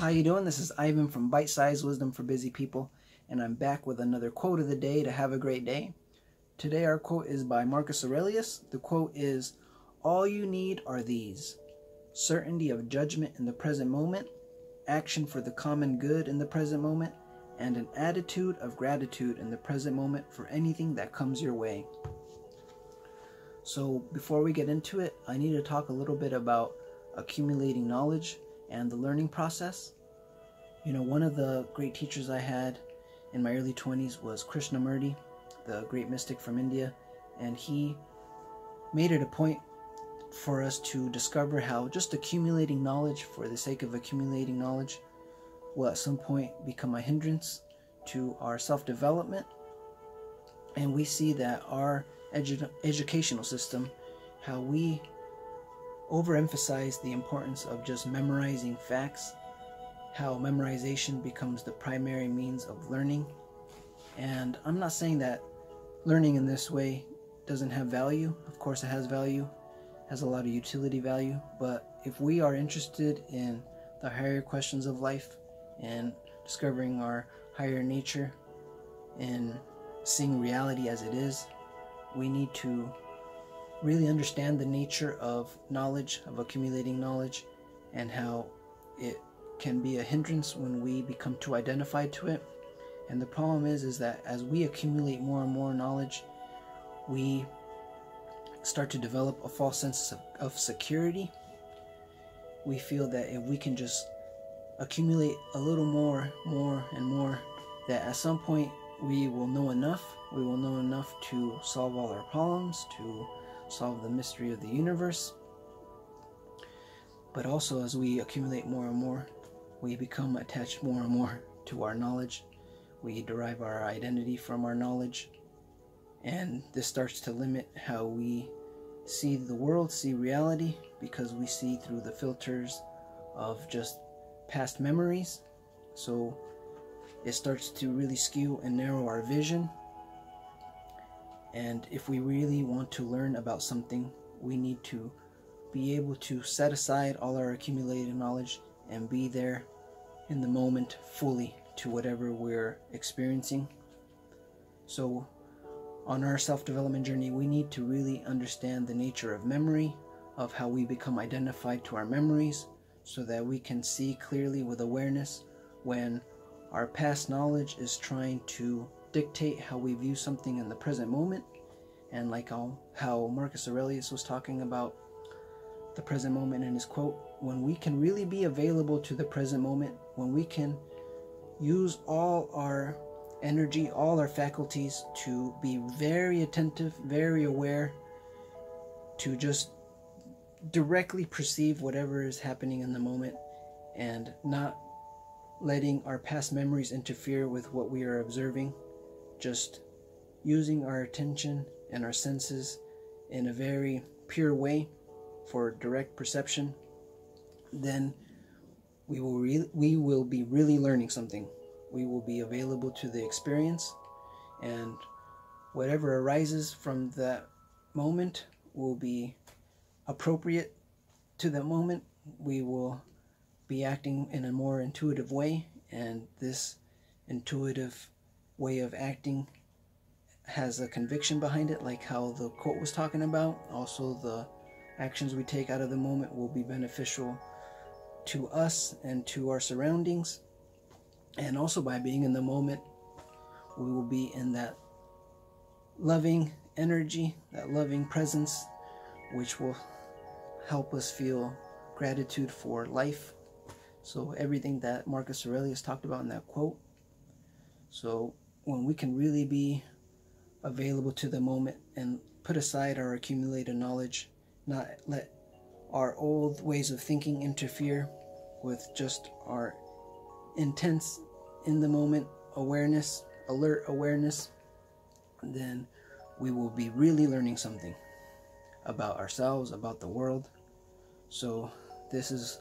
How you doing? This is Ivan from Bitesize Wisdom for Busy People, and I'm back with another quote of the day to have a great day. Today our quote is by Marcus Aurelius. The quote is, "All you need are these: certainty of judgment in the present moment, action for the common good in the present moment, and an attitude of gratitude in the present moment for anything that comes your way." So before we get into it, I need to talk a little bit about accumulating knowledge and the learning process. You know, one of the great teachers I had in my early 20s was Krishnamurti, the great mystic from India, and he made it a point for us to discover how just accumulating knowledge for the sake of accumulating knowledge will at some point become a hindrance to our self-development. And we see that our educational system, how we overemphasize the importance of just memorizing facts, how memorization becomes the primary means of learning. And I'm not saying that learning in this way doesn't have value. Of course it has value, has a lot of utility value, but if we are interested in the higher questions of life and discovering our higher nature and seeing reality as it is, we need to really understand the nature of knowledge, of accumulating knowledge, and how it can be a hindrance when we become too identified to it. And the problem is that as we accumulate more and more knowledge, we start to develop a false sense of security. We feel that if we can just accumulate a little more and more, that at some point we will know enough. We will know enough to solve all our problems, to solve the mystery of the universe. But also, as we accumulate more and more, we become attached more and more to our knowledge. We derive our identity from our knowledge, and this starts to limit how we see the world, see reality, because we see through the filters of just past memories. So it starts to really skew and narrow our vision. And if we really want to learn about something, we need to be able to set aside all our accumulated knowledge and be there in the moment fully to whatever we're experiencing. So on our self-development journey, we need to really understand the nature of memory, of how we become identified to our memories, so that we can see clearly with awareness when our past knowledge is trying to dictate how we view something in the present moment. And like how Marcus Aurelius was talking about the present moment in his quote, when we can really be available to the present moment, when we can use all our energy, all our faculties to be very attentive, very aware, to just directly perceive whatever is happening in the moment and not letting our past memories interfere with what we are observing, just using our attention and our senses in a very pure way for direct perception, then we will be really learning something. We will be available to the experience, and whatever arises from that moment will be appropriate to that moment. We will be acting in a more intuitive way, and this intuitive way of acting has a conviction behind it, like how the quote was talking about. Also, the actions we take out of the moment will be beneficial to us and to our surroundings. And also, by being in the moment, we will be in that loving energy, that loving presence, which will help us feel gratitude for life. So everything that Marcus Aurelius talked about in that quote. So when we can really be available to the moment and put aside our accumulated knowledge, not let our old ways of thinking interfere with just our intense in the moment awareness, alert awareness, then we will be really learning something about ourselves, about the world. So this is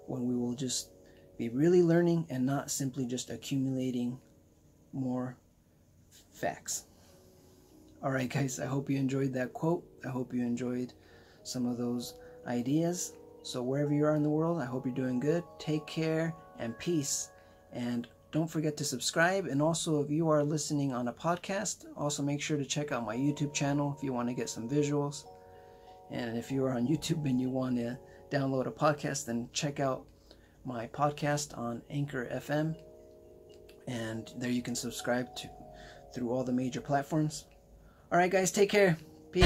when we will just be really learning and not simply just accumulating more facts. Alright guys, I hope you enjoyed that quote. I hope you enjoyed some of those ideas. So wherever you are in the world, I hope you're doing good. Take care and peace. And don't forget to subscribe. And also, if you are listening on a podcast, also make sure to check out my YouTube channel if you want to get some visuals. And if you are on YouTube and you want to download a podcast, then check out my podcast on Anchor FM. And there you can subscribe to through all the major platforms. All right, guys, take care. Peace.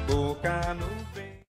Boca no